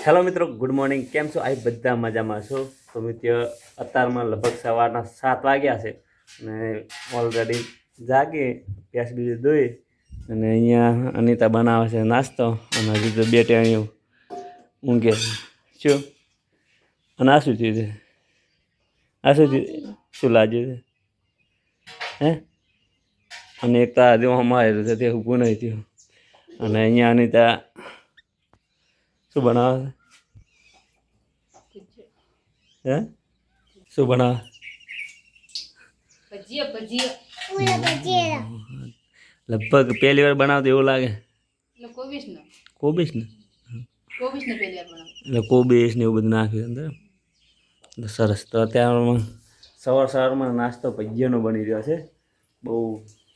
Hello મિત્રો, good morning. કેમ છો? આ બધા મજામાં છો? તો મિત્રો અત્યારમાં લગભગ સવારના 7 વાગ્યા છે અને ઓલરેડી જાગી પ્યાસ બીજું દોઈ અને અહીંયા અનિતા બનાવે છે નાસ્તો અને હજી તો બે ટેણીઓ ઊંઘે શું અને આ શું થયું છે? આ શું થયું? શું લાગ્યું છે હે? અને એક તો દેવામાં આવેલું છે તે ઊભું નહીં થયું અને અહીંયા અનિતા શું બનાવે હે? શું બનાવે? લગભગ પહેલી વાર બનાવતો એવું લાગે. કોબીસ ને એટલે કોબીસ ને એવું બધું નાખ્યું અંદર. સરસ. તો અત્યારમાં સવારમાં નાસ્તો ભજીયાનો બની રહ્યો છે. બહુ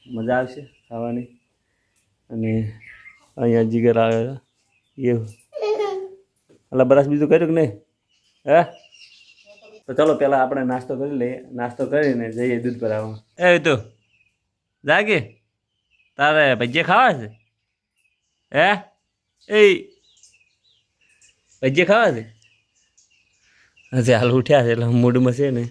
મજા આવશે ખાવાની. અને અહીંયા જીગર આવે એવું એટલે બ્રશ બીજું કર્યું કે નહીં હે? તો ચલો પહેલાં આપણે નાસ્તો કરી લઈએ. નાસ્તો કરીને જઈએ દૂધ ભરાવવા. એ તો જાગે તારે ભજીયા ખાવા છે હે? એ ભજીયા ખાવા છે? હજી હાલ ઉઠ્યા છે એટલે મૂડમાં છે ને.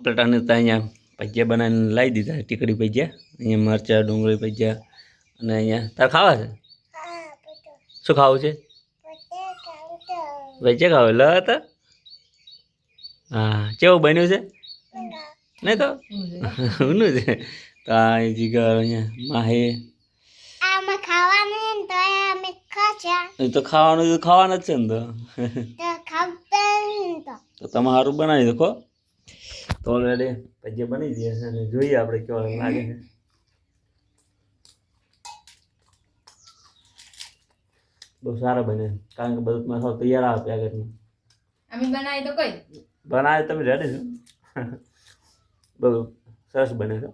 પ્લેટાને તો અહીંયા ભજીયા બનાવીને લાવી દીધા. ટીકડી ભજીયા, અહીંયા મરચાં ડુંગળી ભજીયા અને અહીંયા તારે ખાવા છે? શું ખાવું છે? ભજીયા ખાવ લ તો હા. કેવું બન્યું છે? નહીં તો ઊનું છે. તો આ જીગર અહીંયા માહી તો ખાવાનું જ છે ને. તો તમે સારું બનાવી દો. તો ઓલરેડી ભજીયા બની ગયા છે અને જોઈએ આપણે કેવા લાગે છે. બહુ સારા બને કારણ કે બધું મસાલો તૈયાર આવે પેકેટમાં. અમે બનાવી તો કઈ બનાવે તમે રેડી છો? બહુ સરસ બને છે.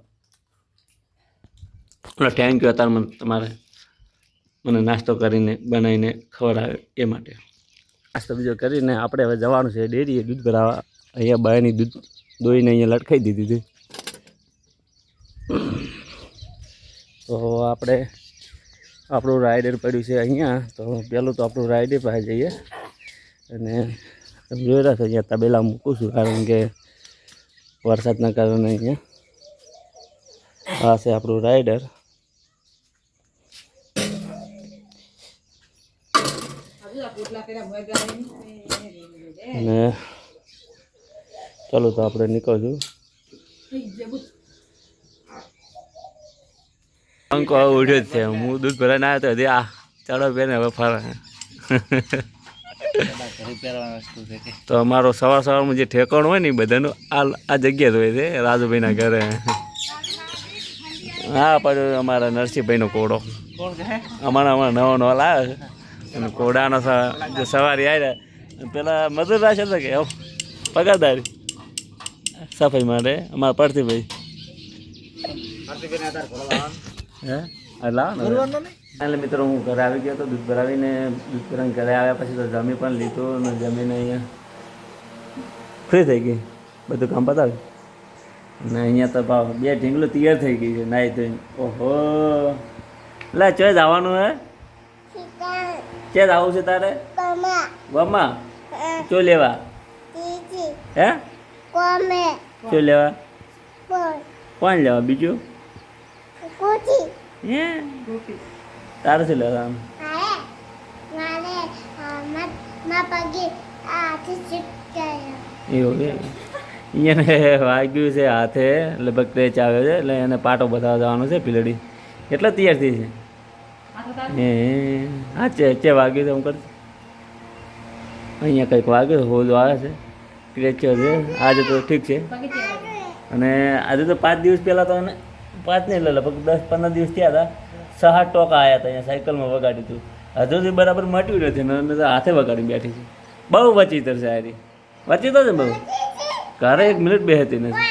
થેન્ક યુ અત્યારે તમારે મને નાસ્તો કરીને બનાવીને ખવડાવે એ માટે. નાસ્તો બીજો કરીને આપણે હવે જવાનું છે ડેરીએ દૂધ ભરાવા. અહીંયા બાયની દૂધ દોઈને અહીંયા લટકાઈ દીધી હતી. તો આપણે આપણું રાઇડર પડ્યું છે અહીંયા. તો પહેલું તો આપણું રાઇડર પાસે જઈએ અને તમે જોઈ રહ્યા છો અહીંયા તબેલા મૂકું છું કારણ કે વરસાદના કારણે અહીંયા આ છે આપણું રાઇડર. અને ચાલો તો આપણે નીકળશું. અંકો હવે ઉડ્યો જ છે. હું દૂધ ભરાઈને આવ્યો તો હજી આ ચાલો બેન હવે ફરે. તો અમારો સવારમાં જે ઠેકાણું હોય ને એ બધાનું આ જગ્યા જ હોય છે રાજુભાઈના ઘરે. હા પણ અમારા નરસિંહભાઈનો કોડો અમારા નવો લાવ્યો છે અને કોડાનો જે સવારી આવ્યા પેલા મજૂર રાશે તો કે પગારદારી સફાઈ માટે અમારા પ્રતિભાઈ હે લાવો ને. એટલે મિત્રો હું ઘરે આવી ગયો તો દૂધ ભરાવીને ઘરે આવ્યા પછી તો જમી પણ લીધું અને જમીને અહીંયા ફ્રી થઈ ગઈ. બધું કામ પતાવ્યું અને અહીંયા તો ભાવ 2 ઢીંગલો તૈયાર થઈ ગઈ છે નાહી ધોઈને. ઓહો લે ચોય જવાનું હે? ક્યાં જવું છે તારે? વમા ચો લેવા હે? ચો લેવા કોણ લેવા બીજું હે? તારે શું લેવાનું? એવું અહીંયા વાગ્યું છે હાથે લગભગ ક્રેચ આવ્યો છે એટલે એને પાટો બતાવવા જવાનો છે પીલડી એટલે તૈયાર થઈ છે. હા ચે વાગ્યું છે હું કરશે અહીંયા કંઈક વાગ્યું હોલ આવે છે ક્રેચર છે. આજે તો ઠીક છે અને આજે તો 5 દિવસ પહેલાં તો એને 5 નહીં લગભગ 10-15 દિવસ થયા હતા. 6-8 ટોકા આવ્યા હતા અહીંયા સાયકલમાં વગાડ્યું હતું. હજુ સુધી બરાબર મટ્યું નથી ને હાથે વગાડી બેઠી છે. બહુ વચીતર છે આરી વચીતો છે બહુ. ઘરે 1 મિનિટ બેસતી નથી.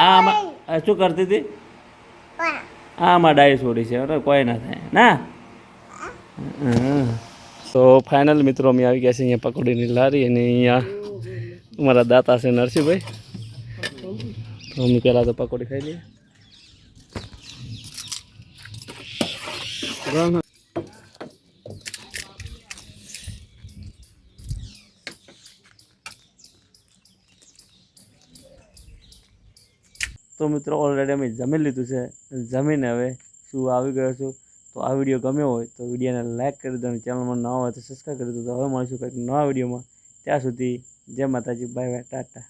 આમાં શું કરતી હતી? આમાં ડાય છોડી છે કોઈ ના થાય ના. તો ફાઇનલ મિત્રો અમે આવી ગયા છે અહીંયા પકોડીની લારી અને અહીંયા અમારા દાતા છે નરસિંહભાઈ. તો અમે પહેલાં તો પકોડી ખાઈ લઈએ. તો મિત્રો ઓલરેડી અમે જમી લીધું છે. જમીને હવે શું આવી ગયો છું. તો આ વિડીયો ગમ્યો હોય તો વિડીયોને લાઇક કરી દો અને ચેનલમાં નવા હોય તો સબસ્ક્રાઈબ કરી દો. તો હવે મળીશું કંઈક નવા વિડીયોમાં. ત્યાં સુધી જય માતાજી, બાય બાય, ટાટા.